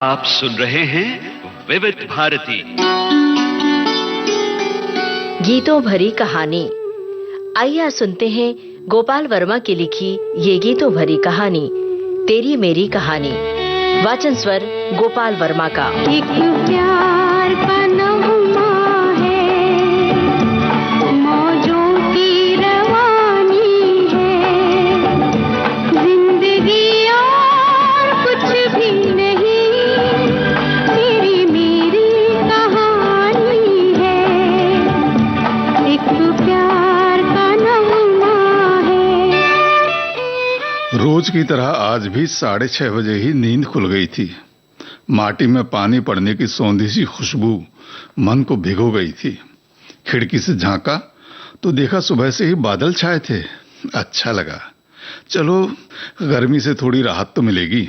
आप सुन रहे हैं विविध भारती गीतों भरी कहानी। आइए सुनते हैं गोपाल वर्मा की लिखी ये गीतों भरी कहानी तेरी मेरी कहानी। वाचन स्वर गोपाल वर्मा का। एक प्यार का नगमा है, मौजों की रवानी है, जिंदगी और कुछ भी नहीं, तेरी मेरी कहानी है। एक प्यार का नगमा है। रोज की तरह आज भी 6:30 बजे ही नींद खुल गई थी। माटी में पानी पड़ने की सौंधी सी खुशबू मन को भिगो गई थी। खिड़की से झांका तो देखा सुबह से ही बादल छाए थे। अच्छा लगा, चलो गर्मी से थोड़ी राहत तो मिलेगी।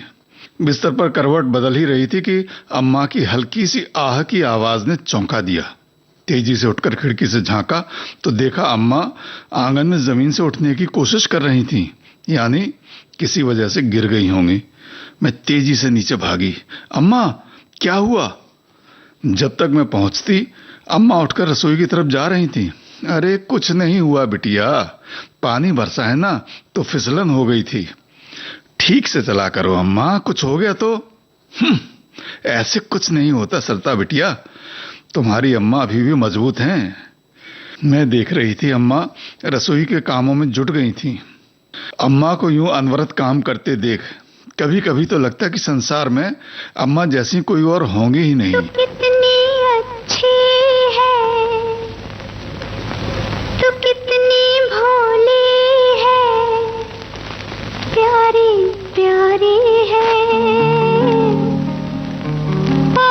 बिस्तर पर करवट बदल ही रही थी कि अम्मा की हल्की सी आह की आवाज ने चौंका दिया। तेजी से उठकर खिड़की से झांका तो देखा अम्मा आंगन में जमीन से उठने की कोशिश कर रही थीं, यानी किसी वजह से गिर गई होंगी। मैं तेजी से नीचे भागी। अम्मा, क्या हुआ? जब तक मैं पहुंचती अम्मा उठकर रसोई की तरफ जा रही थी। अरे कुछ नहीं हुआ बिटिया, पानी बरसा है ना तो फिसलन हो गई थी। ठीक से चला करो अम्मा, कुछ हो गया तो। ऐसे कुछ नहीं होता सरता बिटिया, तुम्हारी अम्मा अभी भी मजबूत हैं। मैं देख रही थी अम्मा रसोई के कामों में जुट गई थी। अम्मा को यूं अनवरत काम करते देख कभी कभी तो लगता कि संसार में अम्मा जैसी कोई और होंगी ही नहीं। तू कितनी अच्छी है, तू कितनी भोली है, प्यारी प्यारी है। ओ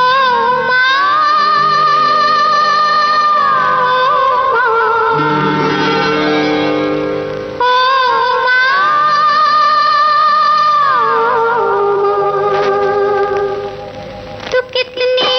तू कितनी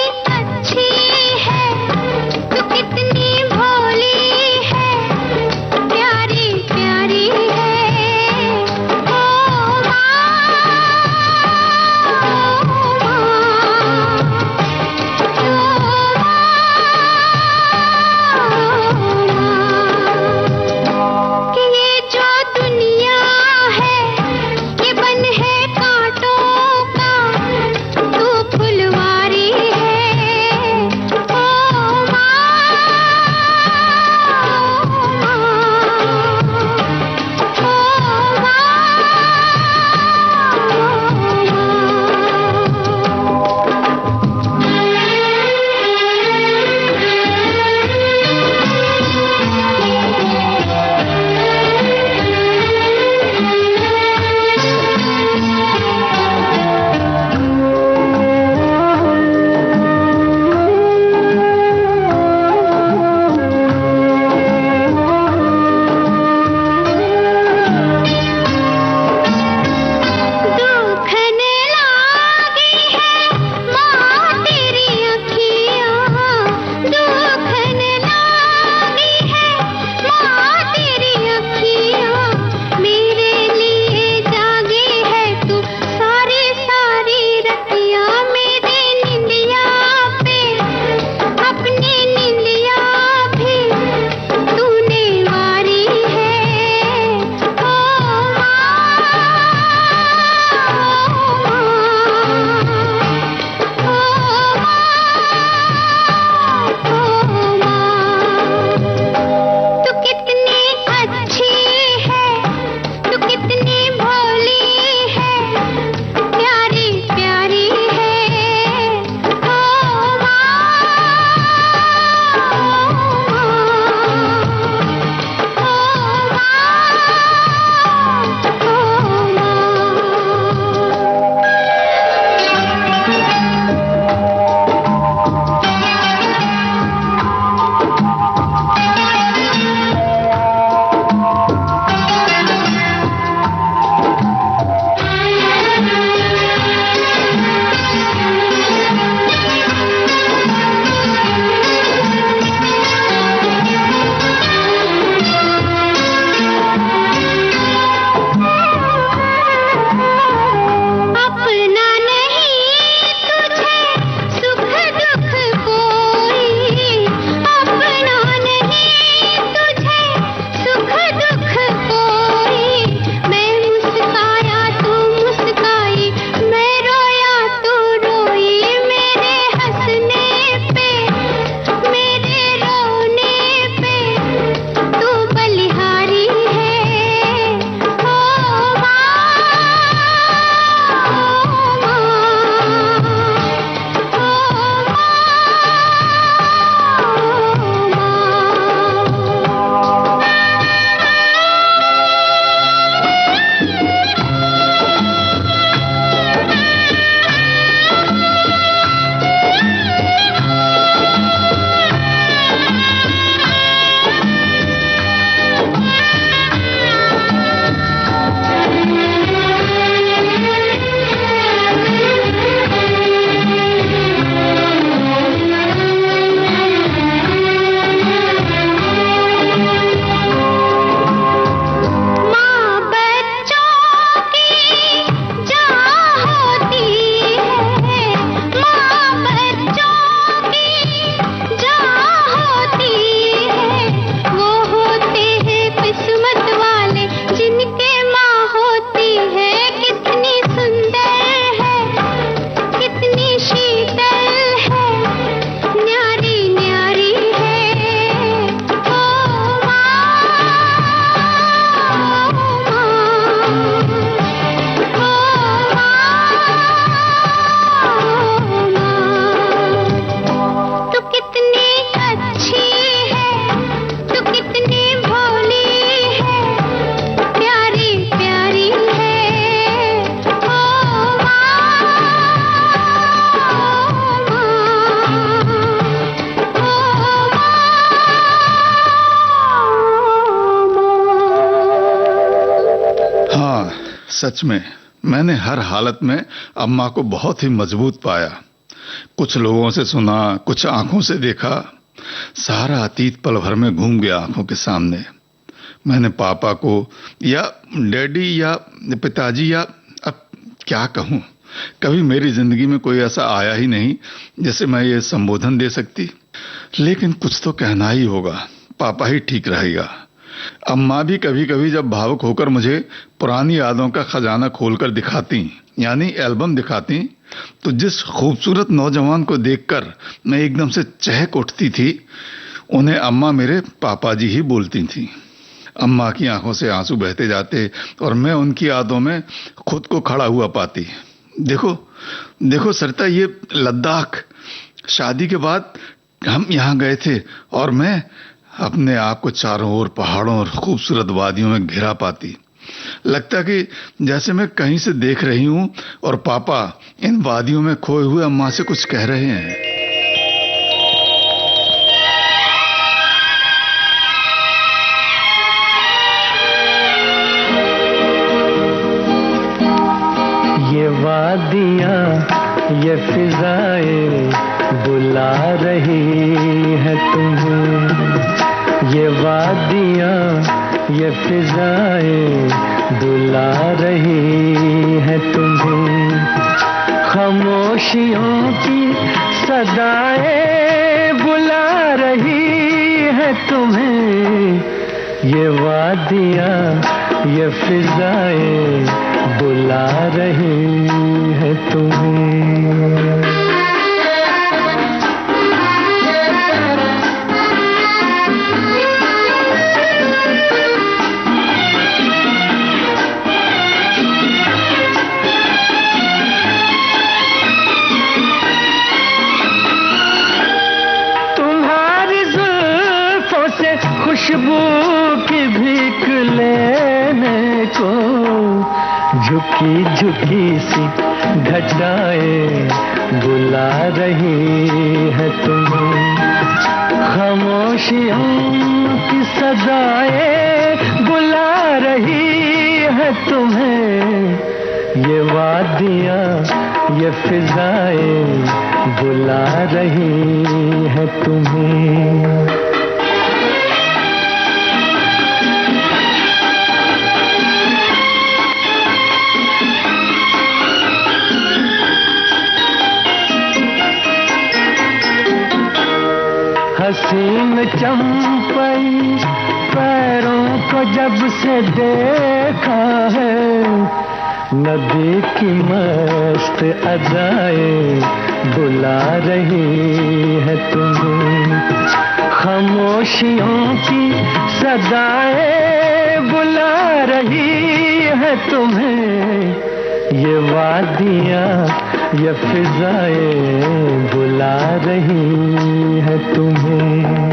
सच में मैंने हर हालत में अम्मा को बहुत ही मजबूत पाया। कुछ लोगों से सुना, कुछ आंखों से देखा, सारा अतीत पल भर में घूम गया आंखों के सामने। मैंने पापा को या डैडी या पिताजी या अब क्या कहूं, कभी मेरी जिंदगी में कोई ऐसा आया ही नहीं जिसे मैं ये संबोधन दे सकती। लेकिन कुछ तो कहना ही होगा, पापा ही ठीक रहेगा। अम्मा भी कभी कभी जब भावुक होकर मुझे पुरानी यादों का खजाना खोलकर दिखाती, यानी एल्बम दिखाती, तो जिस खूबसूरत नौजवान को देखकर मैं एकदम से चहक उठती थी, उन्हें अम्मा मेरे पापा जी ही बोलती थीं। अम्मा की आंखों से आंसू बहते जाते और मैं उनकी यादों में खुद को खड़ा हुआ पाती। देखो देखो सरिता, ये लद्दाख, शादी के बाद हम यहाँ गए थे और मैं अपने आप को चारों ओर पहाड़ों और खूबसूरत वादियों में घिरा पाती। लगता कि जैसे मैं कहीं से देख रही हूं और पापा इन वादियों में खोए हुए अम्मा से कुछ कह रहे हैं। ये वादियाँ, ये फिजाएं बुला रही है तुम्हें। ये वादियाँ, ये फिजाएं बुला रही है तुम्हें। खामोशियों की सदाएं बुला रही है तुम्हें। ये वादियाँ, ये फिजाएं बुला रही है तुम्हें। तुम्हारी जुल्फों से खुशबू की भीख लेने को झुकी झुकी सी घटाएं बुला रही है तुम्हें। खामोशियों की सदाएं बुला रही है तुम्हें। ये वादियाँ, ये फिजाएं बुला रही है तुम्हें। हसीन चंपई पैरों को जब से देखा है, नदी की मस्त अदाएं बुला रही है तुम्हें। खामोशियों की सदाएं बुला रही है तुम्हें। ये वादियाँ, ये फिजाएं बुला रही है तुम्हें।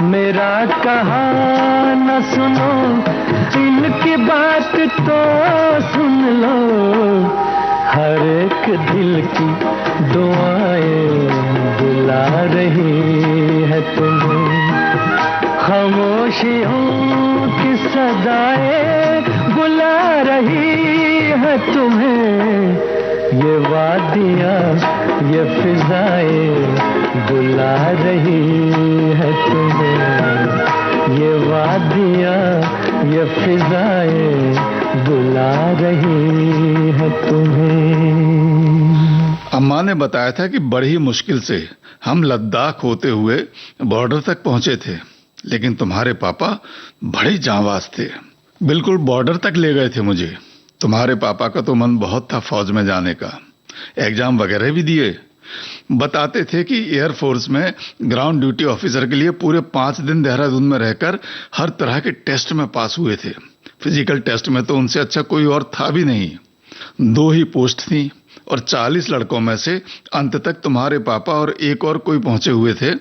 मेरा कहा न सुनो, इनकी बात तो सुन लो। हर एक दिल की दुआएं बुला रही है तुम्हें। खामोशियों की सदाएं बुला रही है तुम्हें। ये वादियाँ, ये फिजाएं बुला रही है तुम्हें। ये वादियाँ, ये फिजाएं बुला रही है तुम्हें। अम्मा ने बताया था कि बड़ी मुश्किल से हम लद्दाख होते हुए बॉर्डर तक पहुंचे थे, लेकिन तुम्हारे पापा बड़े जांबाज थे, बिल्कुल बॉर्डर तक ले गए थे मुझे। तुम्हारे पापा का तो मन बहुत था फौज में जाने का, एग्जाम वगैरह भी दिए। बताते थे कि एयरफोर्स में ग्राउंड ड्यूटी ऑफिसर के लिए पूरे 5 दिन देहरादून में रहकर हर तरह के टेस्ट में पास हुए थे। फिजिकल टेस्ट में तो उनसे अच्छा कोई और था भी नहीं। 2 ही पोस्ट थी और 40 लड़कों में से अंत तक तुम्हारे पापा और एक और कोई पहुंचे हुए थे।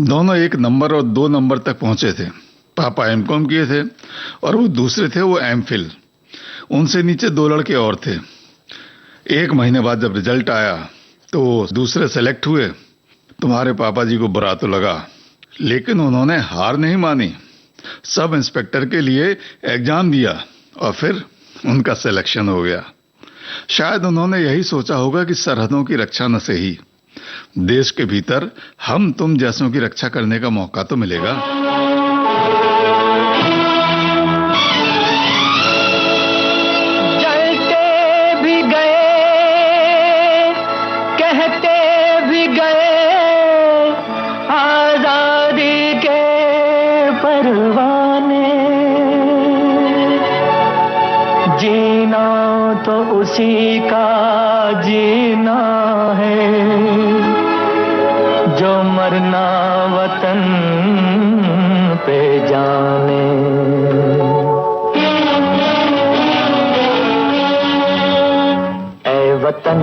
दोनों 1 नंबर और 2 नंबर तक पहुंचे थे। पापा एमकॉम किए थे और वो दूसरे थे वो एमफिल। उनसे नीचे 2 लड़के और थे। 1 महीने बाद जब रिजल्ट आया तो दूसरे सेलेक्ट हुए। तुम्हारे पापा जी को बुरा तो लगा, लेकिन उन्होंने हार नहीं मानी। सब इंस्पेक्टर के लिए एग्जाम दिया और फिर उनका सिलेक्शन हो गया। शायद उन्होंने यही सोचा होगा कि सरहदों की रक्षा न सही, देश के भीतर हम तुम जैसों की रक्षा करने का मौका तो मिलेगा। जलते भी गए, कहते भी गए, आजादी के परवाने। जीना तो उसी का जीना है, जो मरना वतन पे जाने। ऐ वतन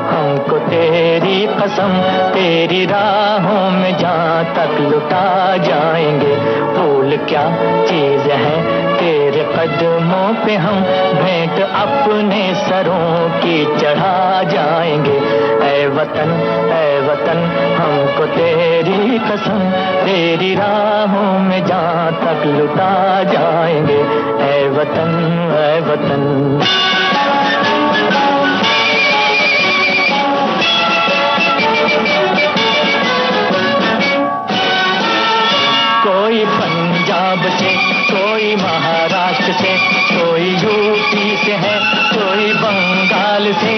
हमको तेरी कसम, तेरी राहों में जहाँ तक लुटा जाएंगे। फूल क्या चीज है तेरे कदमों पे हम भेंट अपने सरों की चढ़ा जाएंगे। ऐ वतन हमको तेरी कसम, तेरी राहों में जहाँ तक लुटा जाएंगे। ऐ वतन कोई पंजाब से, कोई महाराष्ट्र से, कोई यूपी से है, कोई बंगाल से।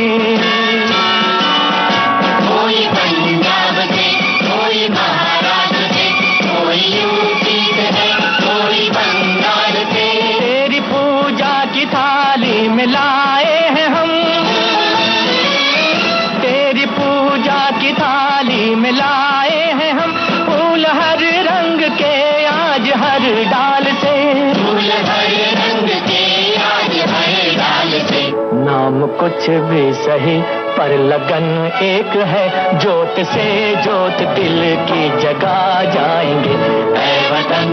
कोई पंजाब से, कोई महाराष्ट्र से, कोई यूपी से है, कोई बंगाल से। तेरी पूजा की थाली में लाए हैं हम, तेरी पूजा की थाली में लाए हैं हम। फूल हर रंग के आज हर डाल से, फूल हर रंग के आज हर डाल से। नाम कुछ भी सही पर लगन एक है, जोत से जोत दिल की जगा जाएंगे। ऐ वतन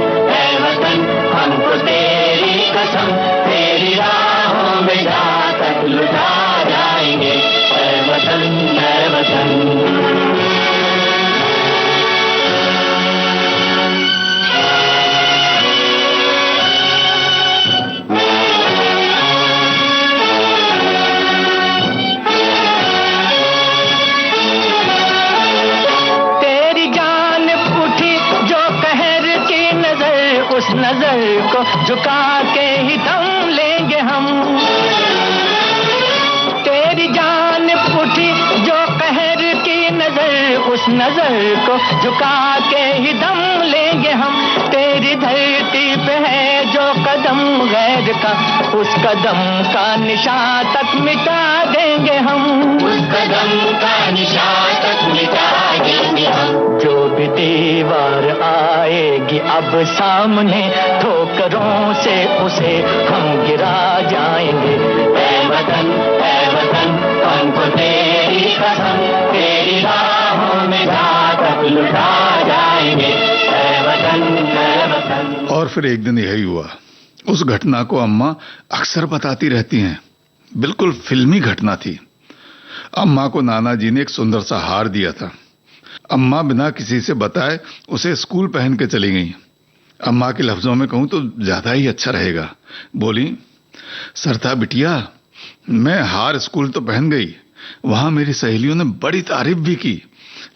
हमको तेरी कसम, तेरी राहों में जहाँ तक लुटा जाएंगे। ऐ वतन उस नजर को झुका के ही दम लेंगे हम। तेरी जान उठी जो कहर की नजर, उस नजर को झुका के ही दम लेंगे हम। तेरी धरती पे है जो कदम गैर का, उस कदम का निशान तक मिटा देंगे हम। उस कदम का निशान तक मिटा देंगे हम। जो भी दीवार आएगी अब सामने, ठोकरों से उसे हम गिरा जाएंगे। ऐ वतन हमको तेरी कसम, तेरी राहों में जहाँ तक लुटा जाएंगे। ऐ वतन। और फिर एक दिन यही हुआ। उस घटना को अम्मा अक्सर बताती रहती हैं। बिल्कुल फिल्मी घटना थी। अम्मा को नाना जी ने एक सुंदर सा हार दिया था। अम्मा बिना किसी से बताए उसे स्कूल पहन के चली गई। अम्मा के लफ्जों में कहूं तो ज्यादा ही अच्छा रहेगा। बोली, सरता बिटिया, मैं हार स्कूल तो पहन गई, वहां मेरी सहेलियों ने बड़ी तारीफ भी की,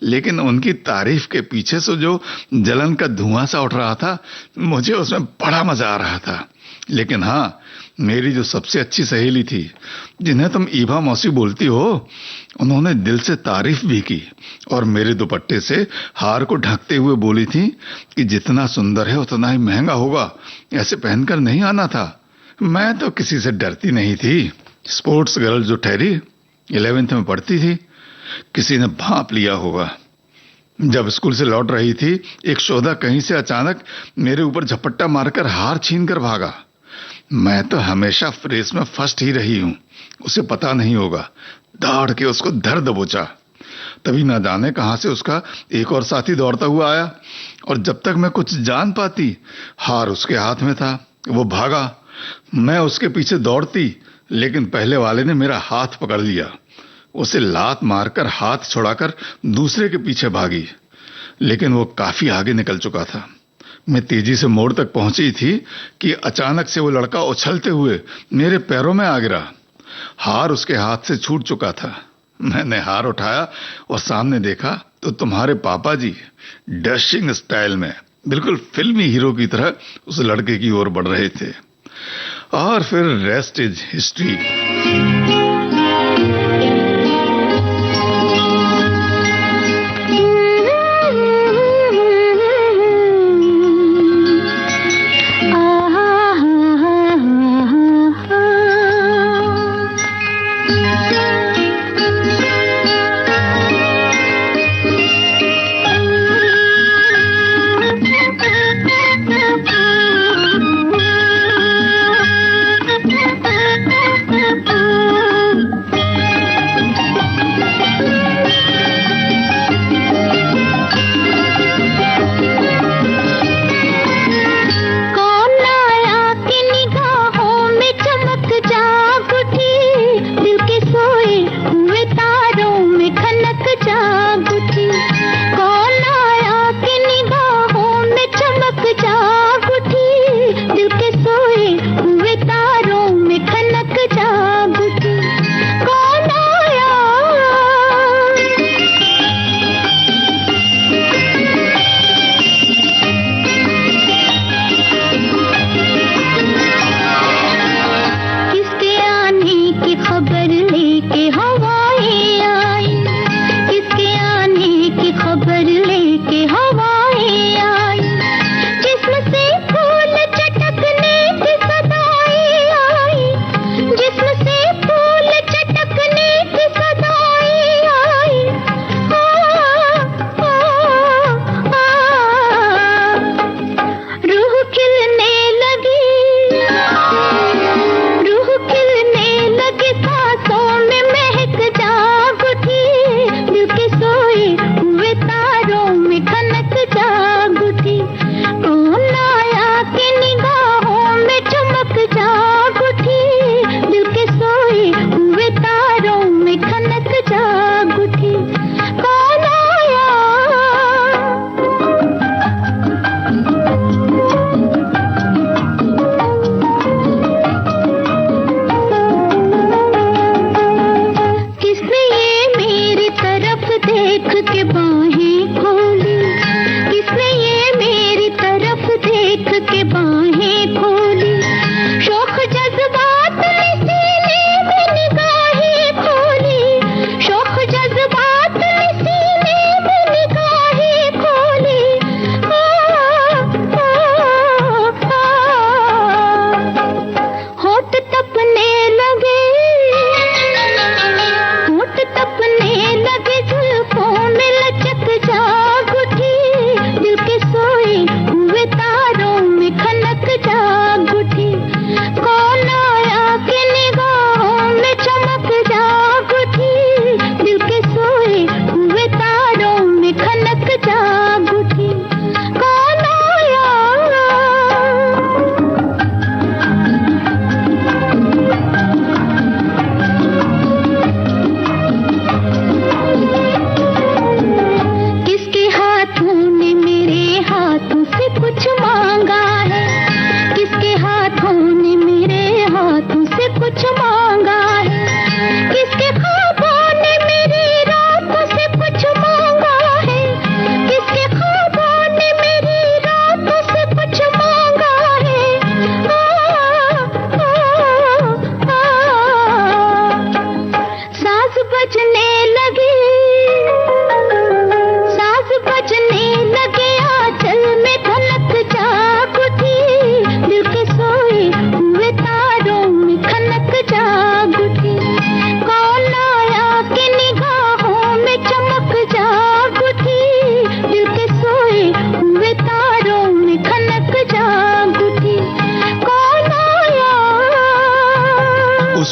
लेकिन उनकी तारीफ के पीछे से जो जलन का धुआं सा उठ रहा था, मुझे उसमें बड़ा मजा आ रहा था। लेकिन हाँ, मेरी जो सबसे अच्छी सहेली थी, जिन्हें तुम ईभा मौसी बोलती हो, उन्होंने दिल से तारीफ भी की और मेरे दुपट्टे से हार को ढकते हुए बोली थी कि जितना सुंदर है उतना ही महंगा होगा, ऐसे पहनकर नहीं आना था। मैं तो किसी से डरती नहीं थी। स्पोर्ट्स गर्ल जो ठहरी 11th में पढ़ती थी, किसी ने भांप लिया होगा। जब स्कूल से लौट रही थी, एक शोधा कहीं से अचानक मेरे ऊपर झपट्टा मारकर हार छीनकर भागा। मैं तो हमेशा रेस में फर्स्ट ही रही हूं, उसे पता नहीं होगा। दौड़ के उसको धर दबोचा। तभी ना जाने कहां से उसका एक और साथी दौड़ता हुआ आया और जब तक मैं कुछ जान पाती, हार उसके हाथ में था। वो भागा मैं उसके पीछे दौड़ती, लेकिन पहले वाले ने मेरा हाथ पकड़ लिया। उसे लात मारकर हाथ छुड़ाकर दूसरे के पीछे भागी, लेकिन वो काफी आगे निकल चुका था। मैं तेजी से मोड़ तक पहुंची थी कि अचानक से वो लड़का उछलते हुए मेरे पैरों में आ गिरा। हार उसके हाथ से छूट चुका था। मैंने हार उठाया और सामने देखा तो तुम्हारे पापा जी डैशिंग स्टाइल में, बिल्कुल फिल्मी हीरो की तरह उस लड़के की ओर बढ़ रहे थे। और फिर रेस्ट इज हिस्ट्री।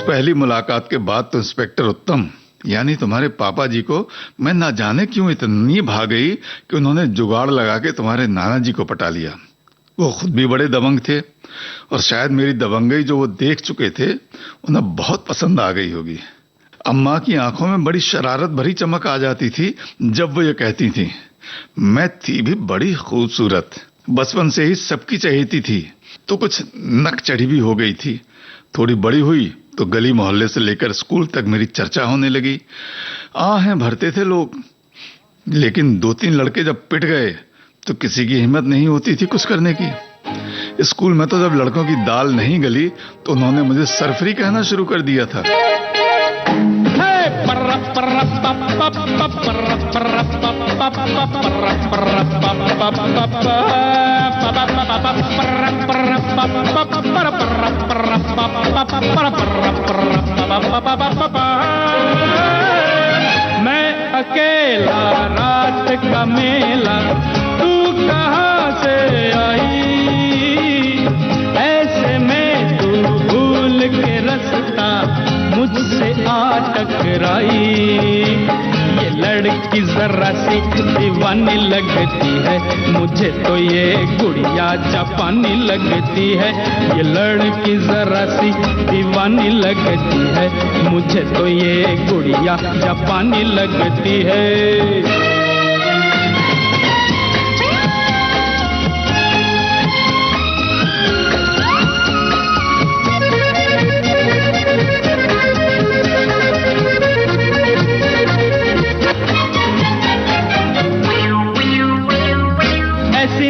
पहली मुलाकात के बाद तो इंस्पेक्टर उत्तम यानी तुम्हारे पापा जी को मैं ना जाने क्यों इतनी भा गई कि उन्होंने जुगाड़ लगा के तुम्हारे नाना जी को पटा लिया। वो खुद भी बड़े दबंग थे और शायद मेरी दबंगई जो वो देख चुके थे उन्हें बहुत पसंद आ गई होगी। अम्मा की आंखों में बड़ी शरारत भरी चमक आ जाती थी जब वो ये कहती थी। मैं थी भी बड़ी खूबसूरत, बचपन से ही सबकी चहेती थी, तो कुछ नक चढ़ी भी हो गई थी। थोड़ी बड़ी हुई तो गली मोहल्ले से लेकर स्कूल तक मेरी चर्चा होने लगी। आहें भरते थे लोग, लेकिन 2-3 लड़के जब पिट गए तो किसी की हिम्मत नहीं होती थी कुछ करने की। स्कूल में तो जब लड़कों की दाल नहीं गली तो उन्होंने मुझे सरफरी कहना शुरू कर दिया था। मैं अकेला रात का मेला, तू कहाँ से आई? ऐसे में तू भूल के रास्ता मुझसे आ टकराई। ये लड़की जरा सी दीवानी लगती है, मुझे तो ये गुड़िया जापानी लगती है। ये लड़की जरा सी दीवानी लगती है, मुझे तो ये गुड़िया जापानी लगती है।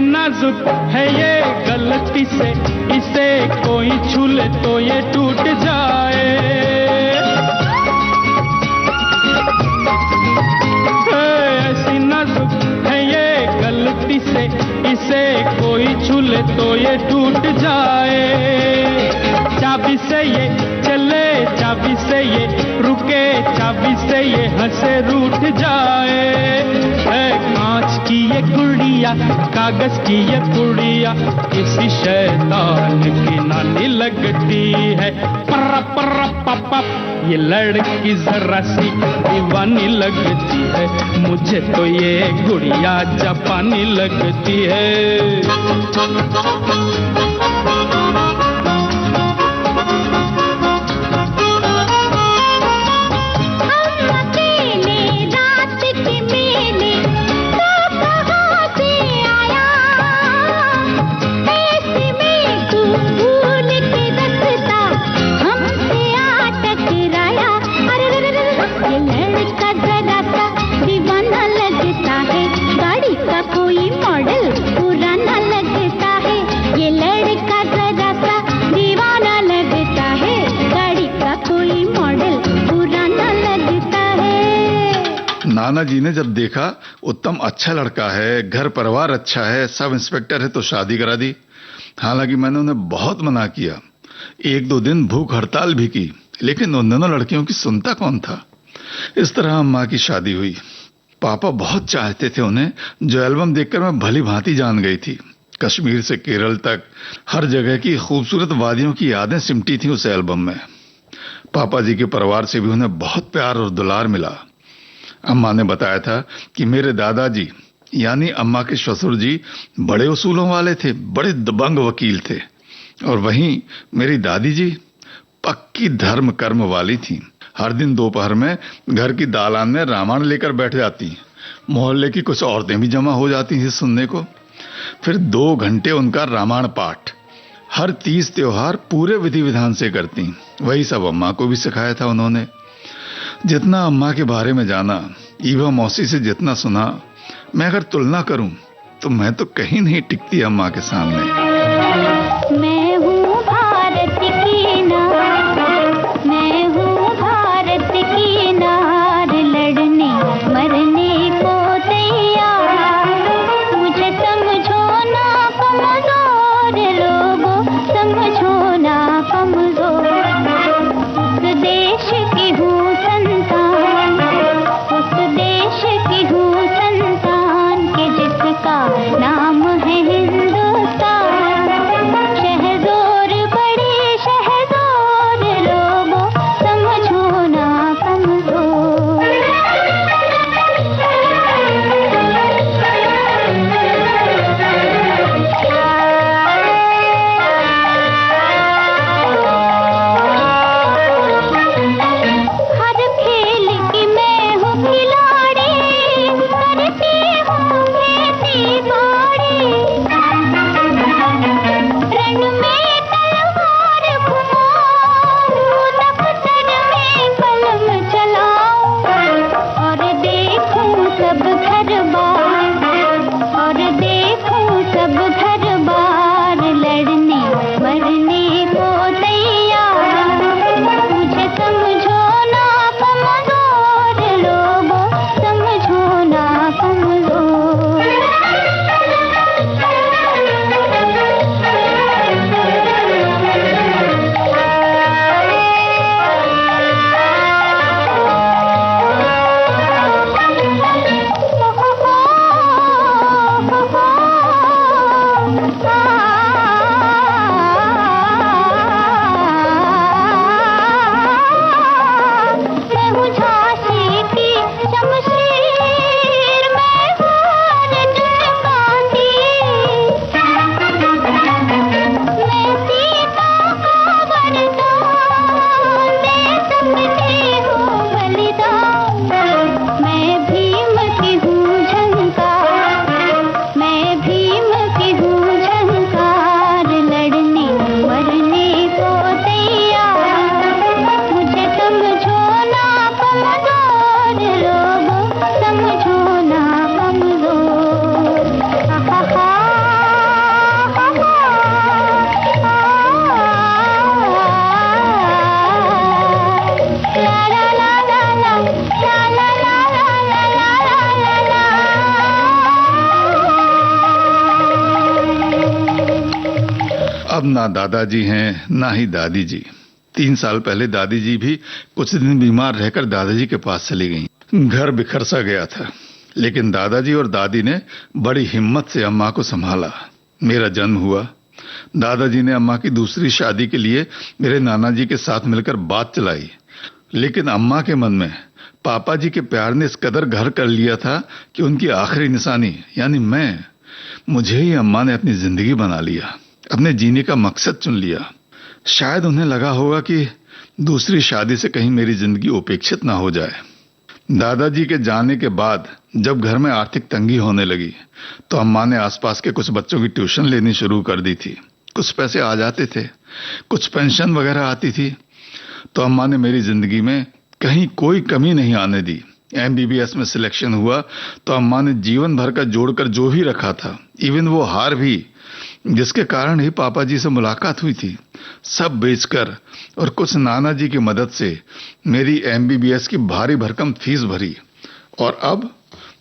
नाजुक है ये गलती से, इसे कोई छू ले तो ये टूट जाए। ऐसी नाजुक है ये गलती से, इसे कोई छू ले तो ये टूट जाए। चाबी से ये चले, चाबी से ये रुके, चाबी से ये हंसे रूठ जाए। कांच की ये गुड़िया, कागज की ये गुड़िया, किसी शैतान की नानी लगती है। पर्रा पर्रा पापा, ये लड़की जरा सी दीवानी लगती है, मुझे तो ये गुड़िया जापानी लगती है। नाना जी ने जब देखा उत्तम अच्छा लड़का है, घर परिवार अच्छा है, सब इंस्पेक्टर है, तो शादी करा दी। हालांकि मैंने उन्हें बहुत मना किया, 1-2 दिन भूख हड़ताल भी की, लेकिन उन दोनों लड़कियों की सुनता कौन था। इस तरह अम्मा की शादी हुई। पापा बहुत चाहते थे उन्हें, जो एल्बम देखकर मैं भली भांति जान गई थी। कश्मीर से केरल तक हर जगह की खूबसूरत वादियों की यादें सिमटी थी उस एल्बम में। पापा जी के परिवार से भी उन्हें बहुत प्यार और दुलार मिला। अम्मा ने बताया था कि मेरे दादाजी यानी अम्मा के ससुर जी बड़े उसूलों वाले थे, बड़े दबंग वकील थे, और वहीं मेरी दादी जी पक्की धर्म कर्म वाली थी। हर दिन दोपहर में घर की दालान में रामायण लेकर बैठ जाती। मोहल्ले की कुछ औरतें भी जमा हो जाती थी सुनने को। फिर 2 घंटे उनका रामायण पाठ हर 30 त्योहार पूरे विधि विधान से करती। वही सब अम्मा को भी सिखाया था उन्होंने। जितना अम्मा के बारे में जाना, ईवा मौसी से जितना सुना, मैं अगर तुलना करूं तो मैं तो कहीं नहीं टिकती अम्मा के सामने। मैं हूँ भारत की नार, मैं हूँ भारत की नार, लड़ने मरने को तैयार। मुझे समझो ना कमजोर लोगों, समझो ना कमजोर। उस देश की हूँ संतान, उस देश की हूँ संतान के जिसका नाम है हिंदुस्तान। अब ना दादाजी हैं ना ही दादी जी। 3 साल पहले दादी जी भी कुछ दिन बीमार रहकर दादाजी के पास चली गईं। घर बिखर सा गया था, लेकिन दादाजी और दादी ने बड़ी हिम्मत से अम्मा को संभाला। मेरा जन्म हुआ। दादाजी ने अम्मा की दूसरी शादी के लिए मेरे नाना जी के साथ मिलकर बात चलाई, लेकिन अम्मा के मन में पापा जी के प्यार ने इस कदर घर कर लिया था कि उनकी आखिरी निशानी यानी मुझे ही अम्मा ने अपनी जिंदगी बना लिया, अपने जीने का मकसद चुन लिया। शायद उन्हें लगा होगा कि दूसरी शादी से कहीं मेरी जिंदगी उपेक्षित ना हो जाए। दादाजी के जाने के बाद जब घर में आर्थिक तंगी होने लगी तो अम्मा ने आसपास के कुछ बच्चों की ट्यूशन लेनी शुरू कर दी थी। कुछ पैसे आ जाते थे, कुछ पेंशन वगैरह आती थी, तो अम्मा ने मेरी जिंदगी में कहीं कोई कमी नहीं आने दी। MBBS में सिलेक्शन हुआ तो अम्मा ने जीवन भर का जोड़कर जो भी रखा था, इवन वो हार भी जिसके कारण ही पापा जी से मुलाकात हुई थी, सब बेचकर और कुछ नाना जी की मदद से मेरी MBBS की भारी भरकम फीस भरी। और अब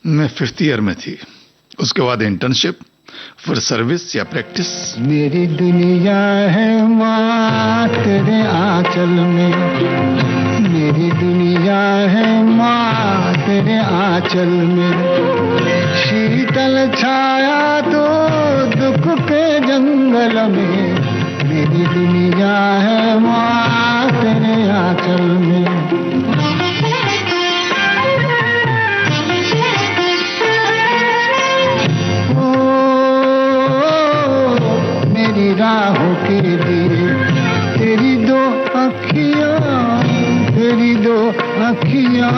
मैं 5th ईयर में थी। उसके बाद इंटर्नशिप, फिर सर्विस या प्रैक्टिस। मेरी दुनिया है माँ तेरे आंचल में, मेरी दुनिया है माँ तेरे आंचल में। शीतल छाया तो दुख के जंगल में, मेरी दुनिया है माँ तेरे आंचल में। राहों के दिए तेरी दो अखियाँ, तेरी दो अखियाँ।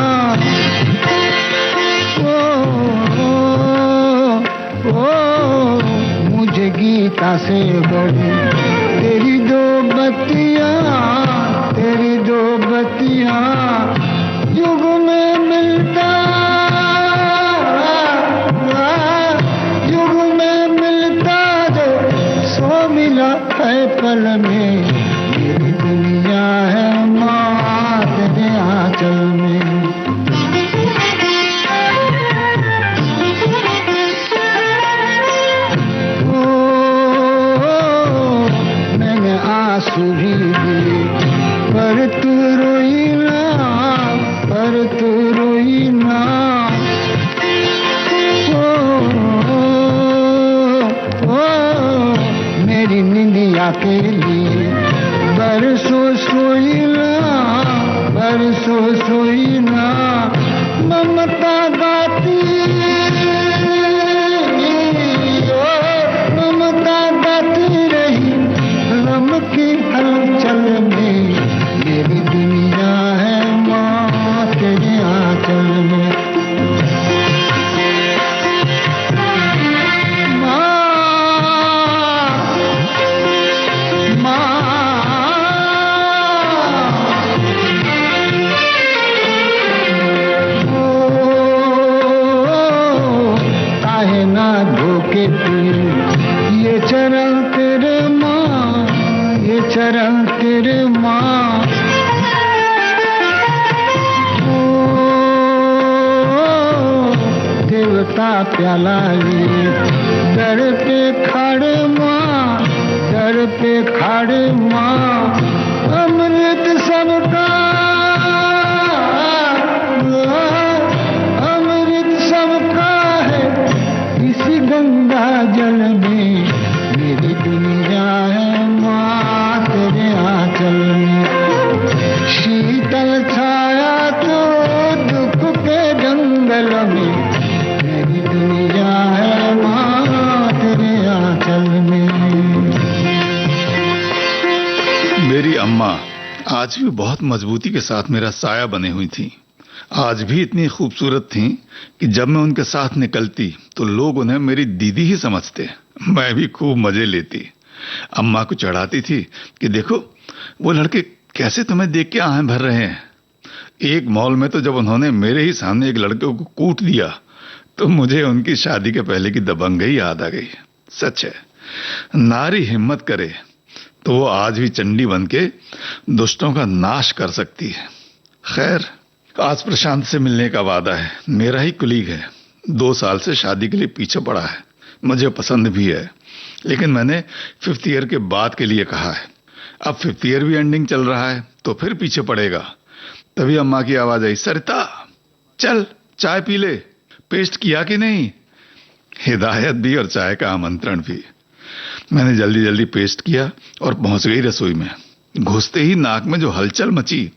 मुझे गीता से बड़ी तेरी दो बत्तियाँ, तेरी दो बत्तियाँ। युग में मिलता, युग में मिलता जो सो मिला है पल में। मेरी दुनिया है माँ तेरे आंचल में। मैंने आंसू भी दिए पर तू रोई ना, पर तू रोई ना। मेरी निंदिया के लिए बरसों सोई ना, बरसों सोई ना। ममता गाती, ममता गाती रही गम की हलचल में। मेरी दुनिया है माँ तेरे आंचल में। ये चरण तेरे माँ, ये चरण तेरे माँ। देवता प्याला लिए दर पे खड़े माँ, दर पे खड़े माँ। अमृत सबका, अमृत सबका है इसी गंगा जल में। मेरी दुनिया है माँ तेरे आंचल में। शीतल छाया तो दुख के जंगल में। मेरी दुनिया है माँ तेरे आंचल में। मेरी अम्मा आज भी बहुत मजबूती के साथ मेरा साया बने हुई थी। आज भी इतनी खूबसूरत थीं कि जब मैं उनके साथ निकलती तो लोग उन्हें मेरी दीदी ही समझते। मैं भी खूब मजे लेती। अम्मा को चढ़ाती थी कि देखो वो लड़के कैसे तुम्हें देख के आंखें भर रहे हैं। एक मॉल में तो जब उन्होंने मेरे ही सामने एक लड़के को कूट दिया तो मुझे उनकी शादी के पहले की दबंगई याद आ गई। सच है, नारी हिम्मत करे तो वो आज भी चंडी बन के दुष्टों का नाश कर सकती है। खैर, आज प्रशांत से मिलने का वादा है। मेरा ही कुलीग है, 2 साल से शादी के लिए पीछे पड़ा है। मुझे पसंद भी है, लेकिन मैंने 5th ईयर के बाद के लिए कहा है। अब 5th ईयर भी एंडिंग चल रहा है तो फिर पीछे पड़ेगा। तभी अम्मा की आवाज आई, सरिता चल चाय पी ले, पेस्ट किया कि नहीं? हिदायत भी और चाय का आमंत्रण भी। मैंने जल्दी जल्दी पेस्ट किया और पहुंच गई रसोई में। घुसते ही नाक में जो हलचल मची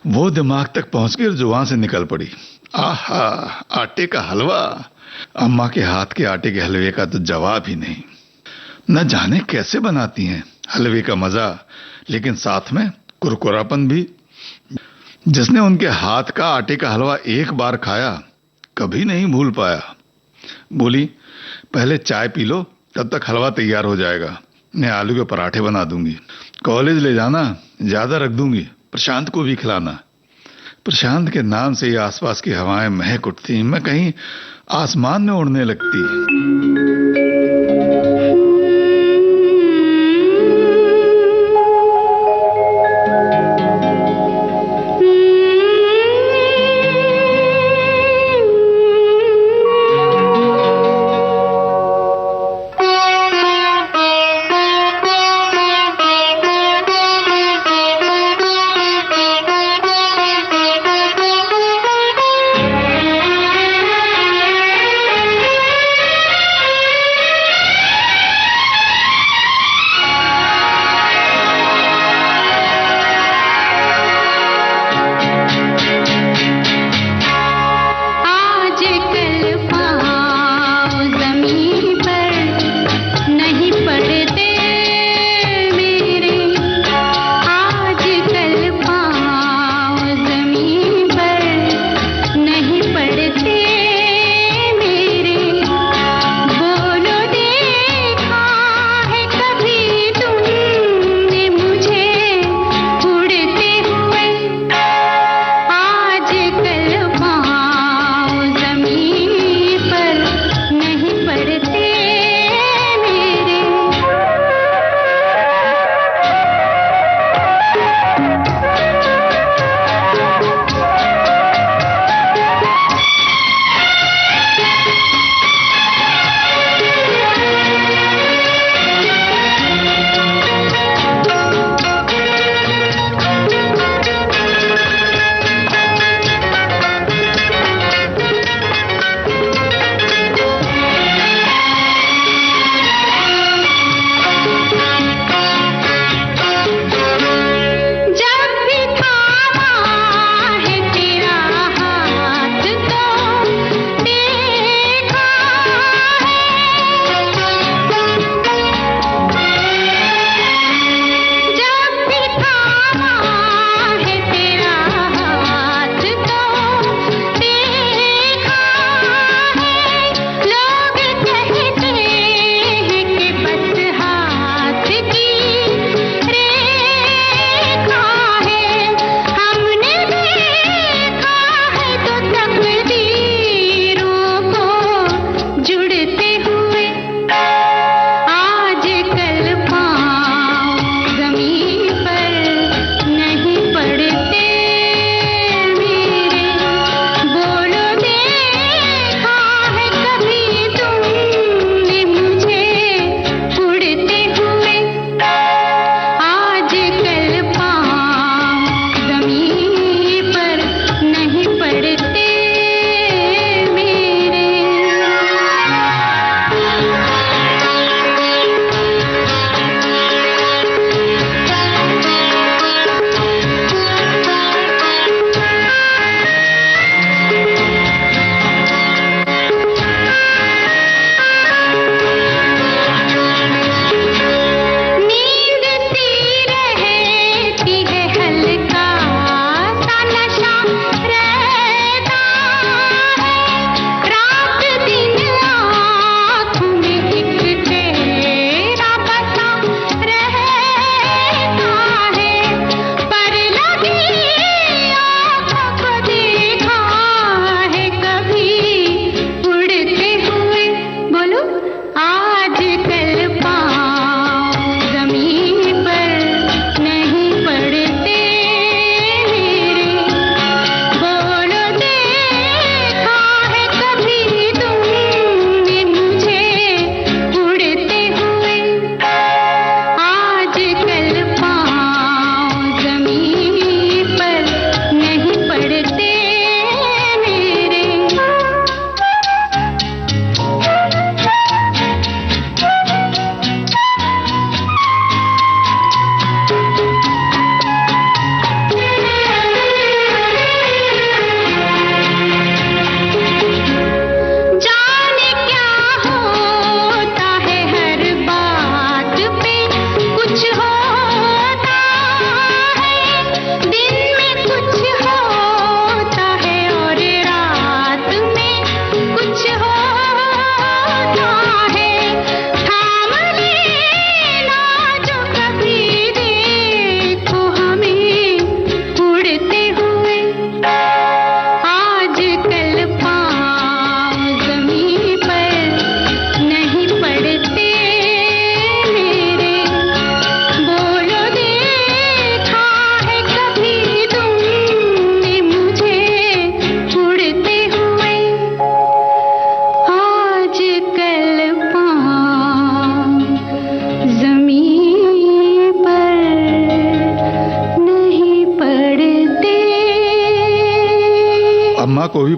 वो दिमाग तक पहुंच गई और जुबान से निकल पड़ी। आहा, आटे का हलवा। अम्मा के हाथ के आटे के हलवे का तो जवाब ही नहीं। न जाने कैसे बनाती हैं हलवे का मजा, लेकिन साथ में कुरकुरापन भी। जिसने उनके हाथ का आटे का हलवा एक बार खाया कभी नहीं भूल पाया। बोली, पहले चाय पी लो, तब तक हलवा तैयार हो जाएगा। मैं आलू के पराठे बना दूंगी, कॉलेज ले जाना, ज्यादा रख दूंगी, प्रशांत को भी खिलाना। प्रशांत के नाम से ही आसपास की हवाएं महक उठती, मैं कहीं आसमान में उड़ने लगती।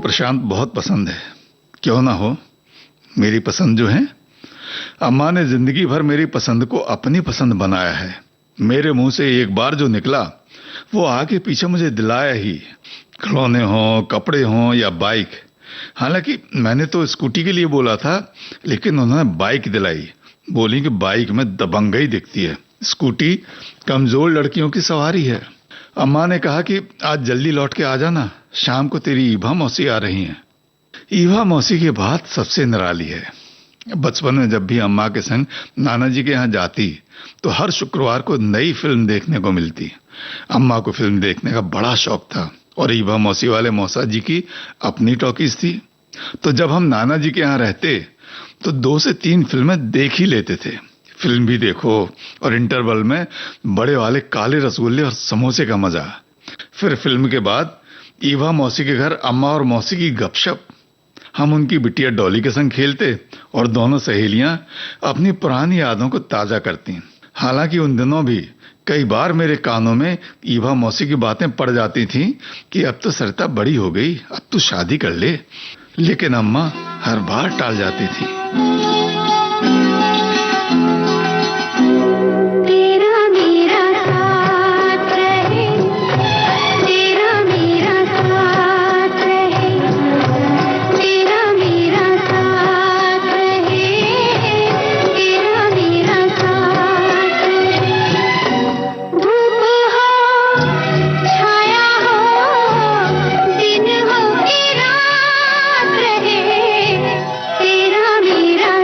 प्रशांत बहुत पसंद है। क्यों ना हो, मेरी पसंद जो है, अम्मा ने जिंदगी भर मेरी पसंद को अपनी पसंद बनाया है। मेरे मुंह से एक बार जो निकला वो आगे पीछे मुझे दिलाया ही, खिलौने हों, कपड़े हों या बाइक। हालांकि मैंने तो स्कूटी के लिए बोला था, लेकिन उन्होंने बाइक दिलाई। बोली कि बाइक में दबंगई दिखती है, स्कूटी कमजोर लड़कियों की सवारी है। अम्मा ने कहा कि आज जल्दी लौट के आ जाना, शाम को तेरी ईवा मौसी आ रही हैं। ईवा मौसी की बात सबसे निराली है। बचपन में जब भी अम्मा के संग नाना जी के यहाँ जाती तो हर शुक्रवार को नई फिल्म देखने को मिलती। अम्मा को फिल्म देखने का बड़ा शौक था और ईवा मौसी वाले मौसा जी की अपनी टॉकीज थी। तो जब हम नाना जी के यहाँ रहते तो 2 से 3 फिल्में देख ही लेते थे। फिल्म भी देखो और इंटरवल में बड़े वाले काले रसगुल्ले और समोसे का मजा। फिर फिल्म के बाद ईवा मौसी के घर अम्मा और मौसी की गपशप। हम उनकी बिटिया डॉली के संग खेलते और दोनों सहेलियां अपनी पुरानी यादों को ताजा करती। हालांकि उन दिनों भी कई बार मेरे कानों में ईवा मौसी की बातें पड़ जाती थीं कि अब तो सरिता बड़ी हो गई, अब तू शादी कर ले। लेकिन अम्मा हर बार टाल जाती थी। मेरा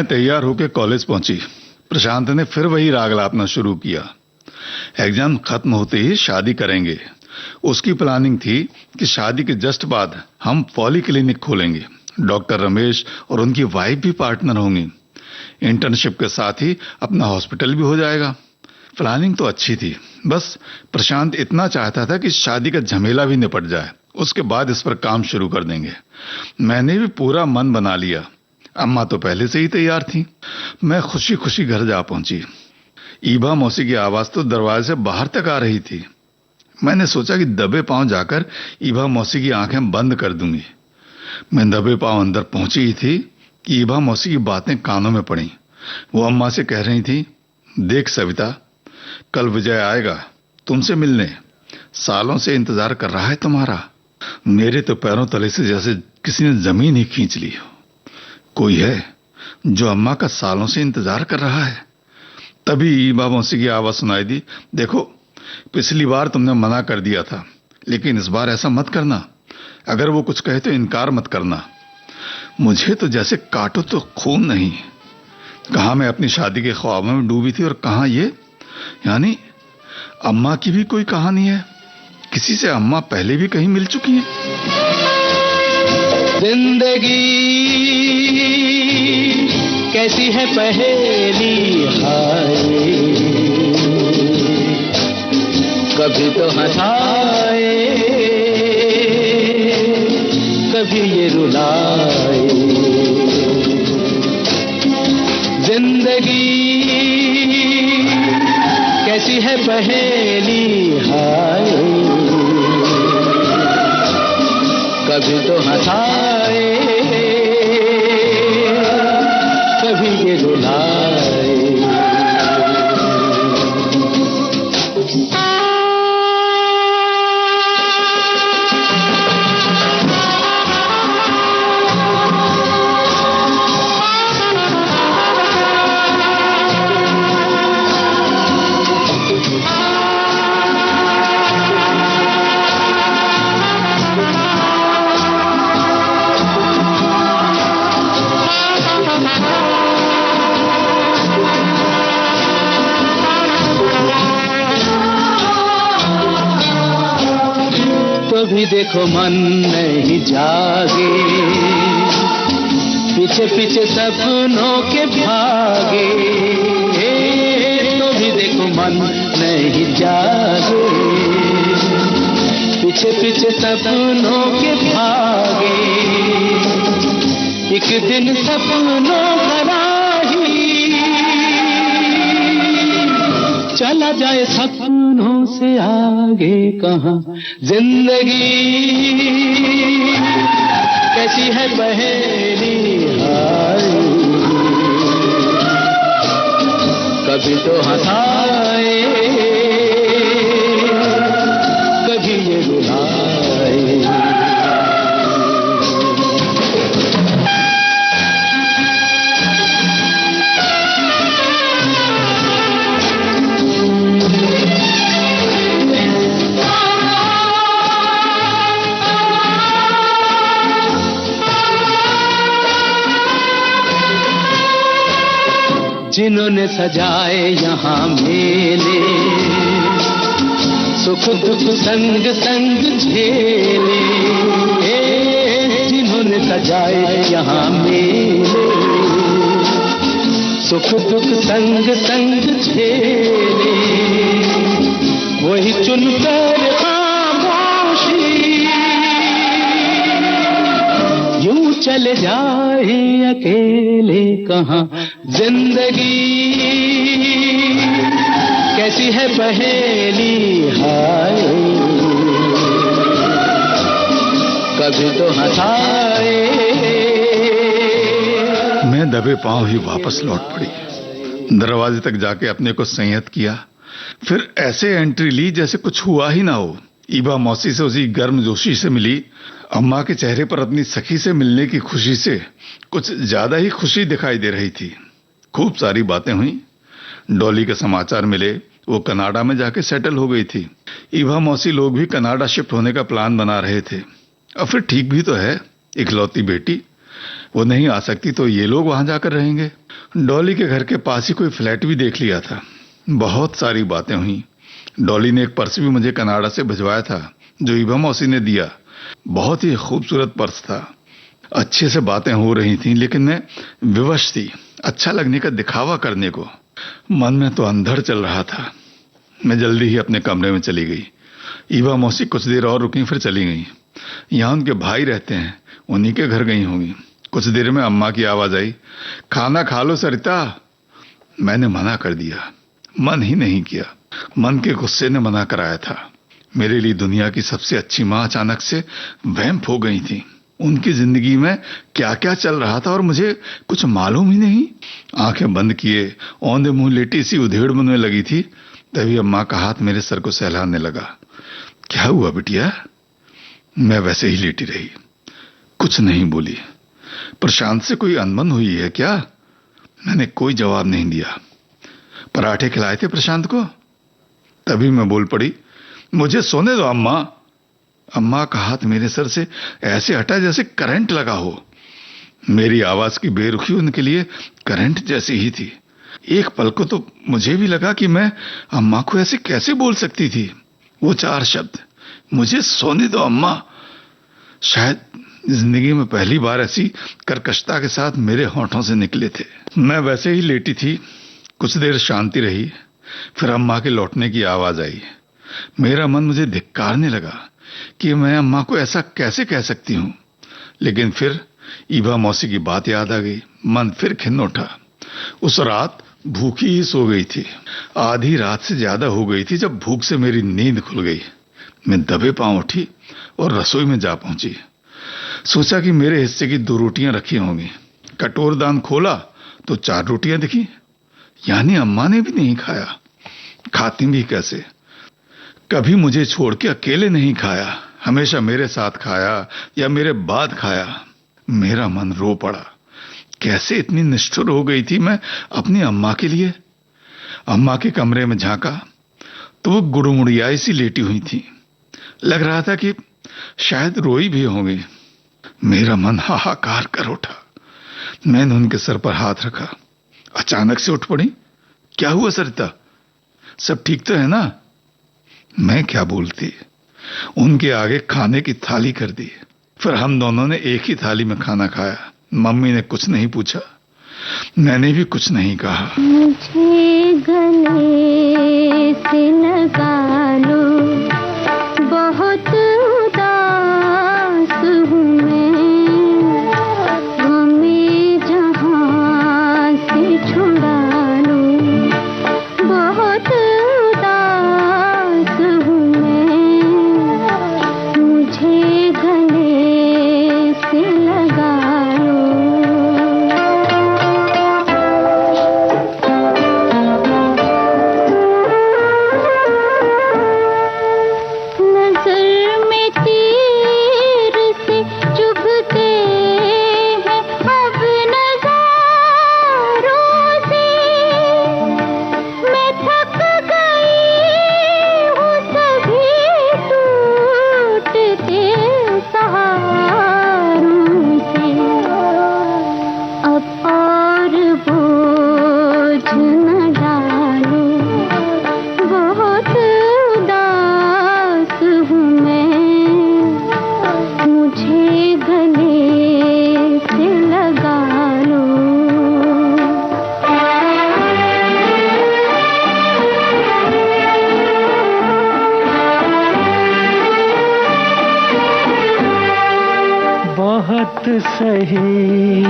तैयार होकर कॉलेज पहुंची। प्रशांत ने फिर वही राग लापना शुरू किया। एग्जाम खत्म होते ही शादी करेंगे। उसकी प्लानिंग थी कि शादी के जस्ट बाद हम पॉली क्लिनिक खोलेंगे। डॉक्टर रमेश और उनकी वाइफ भी पार्टनर होंगी। इंटर्नशिप के साथ ही अपना हॉस्पिटल भी हो जाएगा। प्लानिंग तो अच्छी थी, बस प्रशांत इतना चाहता था कि शादी का झमेला भी निपट जाए, उसके बाद इस पर काम शुरू कर देंगे। मैंने भी पूरा मन बना लिया। अम्मा तो पहले से ही तैयार थी। मैं खुशी खुशी घर जा पहुंची। ईबा मौसी की आवाज तो दरवाजे से बाहर तक आ रही थी। मैंने सोचा कि दबे पांव जाकर ईबा मौसी की आंखें बंद कर दूंगी। मैं दबे पांव अंदर पहुंची ही थी कि ईबा मौसी की बातें कानों में पड़ी। वो अम्मा से कह रही थी, देख सविता, कल विजय आएगा तुमसे मिलने। सालों से इंतजार कर रहा है तुम्हारा। मेरे तो पैरों तले से जैसे किसी ने जमीन ही खींच ली। कोई है जो अम्मा का सालों से इंतजार कर रहा है। तभी ईबा मौसी की आवाज सुनाई दी, देखो पिछली बार तुमने मना कर दिया था, लेकिन इस बार ऐसा मत करना। अगर वो कुछ कहे तो इनकार मत करना। मुझे तो जैसे काटो तो खून नहीं। कहां मैं अपनी शादी के ख्वाबों में डूबी थी और कहां ये। यानी अम्मा की भी कोई कहानी है। किसी से अम्मा पहले भी कहीं मिल चुकी हैं। जिंदगी कैसी है पहेली हाय, कभी तो हंसाए कभी ये रुलाए। जिंदगी कैसी है पहेली हाय, कभी तो हंसाए कभी ये रुलाए। भी देखो मन नहीं जागे, पीछे पीछे सपनों के भागे। तो भी देखो मन नहीं जागे, पीछे पीछे सपनों के भागे। एक दिन सपनों का राही चला जाए सपनों से आगे कहां। जिंदगी कैसी है पहेली हाय, कभी तो हंसाए कभी ये रुलाए। जिन्होंने सजाए यहाँ मेले, सुख दुख संग संग झेले। जिन्होंने सजाए यहाँ मेले, सुख दुख संग संग झेले। वही चुनकर खामोशी यूं चले जाए अकेले कहां। जिंदगी कैसी है पहेली हाय, कभी तो हंसाए। मैं दबे पांव ही वापस लौट पड़ी। दरवाजे तक जाके अपने को संयत किया, फिर ऐसे एंट्री ली जैसे कुछ हुआ ही ना हो। ईबा मौसी से उसी गर्मजोशी से मिली। अम्मा के चेहरे पर अपनी सखी से मिलने की खुशी से कुछ ज्यादा ही खुशी दिखाई दे रही थी। खूब सारी बातें हुई। डॉली के समाचार मिले, वो कनाडा में जाके सेटल हो गई थी। ईबा मौसी लोग भी कनाडा शिफ्ट होने का प्लान बना रहे थे। और फिर ठीक भी तो है, इकलौती बेटी, वो नहीं आ सकती तो ये लोग वहां जाकर रहेंगे। डॉली के घर के पास ही कोई फ्लैट भी देख लिया था। बहुत सारी बातें हुई। डॉली ने एक पर्स भी मुझे कनाडा से भिजवाया था जो ईवा मौसी ने दिया। बहुत ही खूबसूरत पर्स था। अच्छे से बातें हो रही थीं, लेकिन मैं विवश थी अच्छा लगने का दिखावा करने को। मन में तो अंधड़ चल रहा था। मैं जल्दी ही अपने कमरे में चली गई। ईवा मौसी कुछ देर और रुकी, फिर चली गई। यहाँ उनके भाई रहते हैं, उन्हीं के घर गई होंगी। कुछ देर में अम्मा की आवाज आई, खाना खा लो सरिता। मैंने मना कर दिया। मन ही नहीं किया। मन के गुस्से ने मना कराया था। मेरे लिए दुनिया की सबसे अच्छी माँ अचानक से वैम्प हो गई थी। उनकी जिंदगी में क्या क्या चल रहा था और मुझे कुछ मालूम ही नहीं। आंखें बंद किए औंधे मुंह लेटी सी उधेड़ बनने लगी थी। तभी अम्मा का हाथ मेरे सर को सहलाने लगा। क्या हुआ बिटिया? मैं वैसे ही लेटी रही, कुछ नहीं बोली। प्रशांत से कोई अनबन हुई है क्या? मैंने कोई जवाब नहीं दिया। पराठे खिलाए थे प्रशांत को? तभी मैं बोल पड़ी, मुझे सोने दो अम्मा। अम्मा का हाथ मेरे सर से ऐसे हटा जैसे करंट लगा हो। मेरी आवाज की बेरुखी उनके लिए करंट जैसी ही थी। एक पल को तो मुझे भी लगा कि मैं अम्मा को ऐसे कैसे बोल सकती थी। वो 4 शब्द, मुझे सोने दो अम्मा, शायद जिंदगी में पहली बार ऐसी कर्कशता के साथ मेरे होठों से निकले थे। मैं वैसे ही लेटी थी। कुछ देर शांति रही, फिर अम्मा के लौटने की आवाज आई। मेरा मन मुझे धिक्कारने लगा कि मैं अम्मा को ऐसा कैसे कह सकती हूं। लेकिन फिर ईवा मौसी की बात याद आ गई। मन फिर खिन्न उठा। उस रात भूखी ही सो गई थी। आधी रात से ज्यादा हो गई थी जब भूख से मेरी नींद खुल गई। मैं दबे पांव उठी और रसोई में जा पहुंची। सोचा कि मेरे हिस्से की 2 रोटियां रखी होंगी। कटोरदान खोला तो 4 रोटियां दिखी। यानी अम्मा ने भी नहीं खाया। खाती भी कैसे? कभी मुझे छोड़ के अकेले नहीं खाया, हमेशा मेरे साथ खाया या मेरे बाद खाया। मेरा मन रो पड़ा। कैसे इतनी निष्ठुर हो गई थी मैं अपनी अम्मा के लिए। अम्मा के कमरे में झांका तो वो गुड़मुड़ियाई सी लेटी हुई थी। लग रहा था कि शायद रोई भी होंगी। मेरा मन हाहाकार कर उठा। मैंने उनके सर पर हाथ रखा। अचानक से उठ पड़ी। क्या हुआ सरिता? सब ठीक तो है ना? मैं क्या बोलती। उनके आगे खाने की थाली कर दी। फिर हम दोनों ने एक ही थाली में खाना खाया। मम्मी ने कुछ नहीं पूछा, मैंने भी कुछ नहीं कहा। मुझे गले से लगा लो, बहुत उदास हूँ मैं, हमें जहाँ से छुड़ा लो, बहुत उदास हूँ मैं, मुझे गले से लगा लो। नजर में तीर से चुभते हैं अब नजारों से, मैं थक गई हूँ सभी टूटते सहारों से, अब और बोझ न डालो, बहुत उदास हूँ मैं, मुझे गले से लगा लो। बहुत सही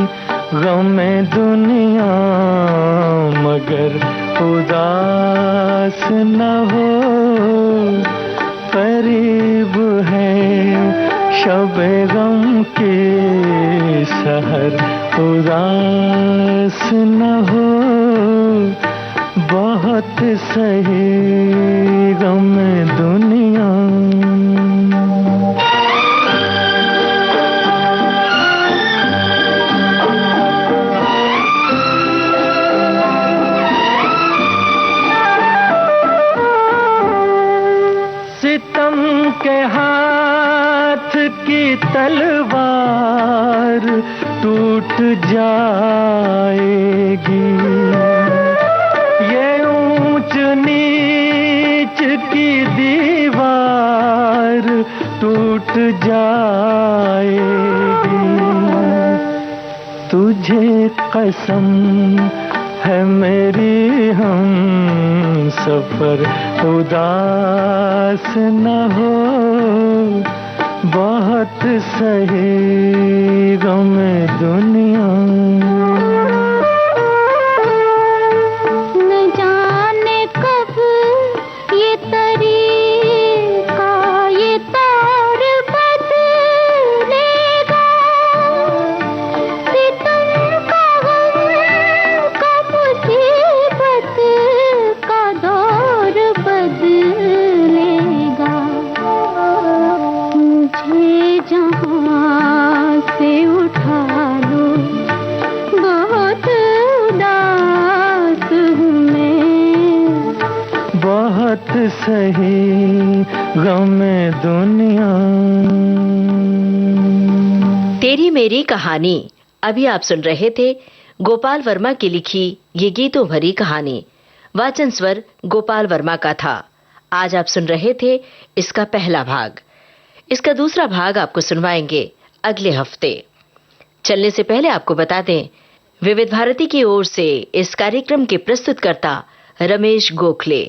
गम दुनिया मगर उदास न हो, करीब है शब गम के सहर, उदास न हो, बहुत सही गम दुनिया। सितम के हाथ की तलवार टूट जाएगी, ये ऊंच नीच की दीवार टूट जाएगी। तुझे कसम है मेरी हम सफर उदास न हो, बहुत सही गम दुनिया। न जाने कब ये तरीका ये तार बदलेगा, सितम का गम का मुसीबत का दौर बदलेगा। मुझे जहाँ से उठा लो, बहुत उदास हूँ मैं, बहुत सही गम दुनिया। तेरी मेरी कहानी। अभी आप सुन रहे थे गोपाल वर्मा की लिखी ये गीतों भरी कहानी। वाचन स्वर गोपाल वर्मा का था। आज आप सुन रहे थे इसका पहला भाग। इसका दूसरा भाग आपको सुनवाएंगे अगले हफ्ते। चलने से पहले आपको बता दें, विविध भारती की ओर से इस कार्यक्रम के प्रस्तुतकर्ता रमेश गोखले।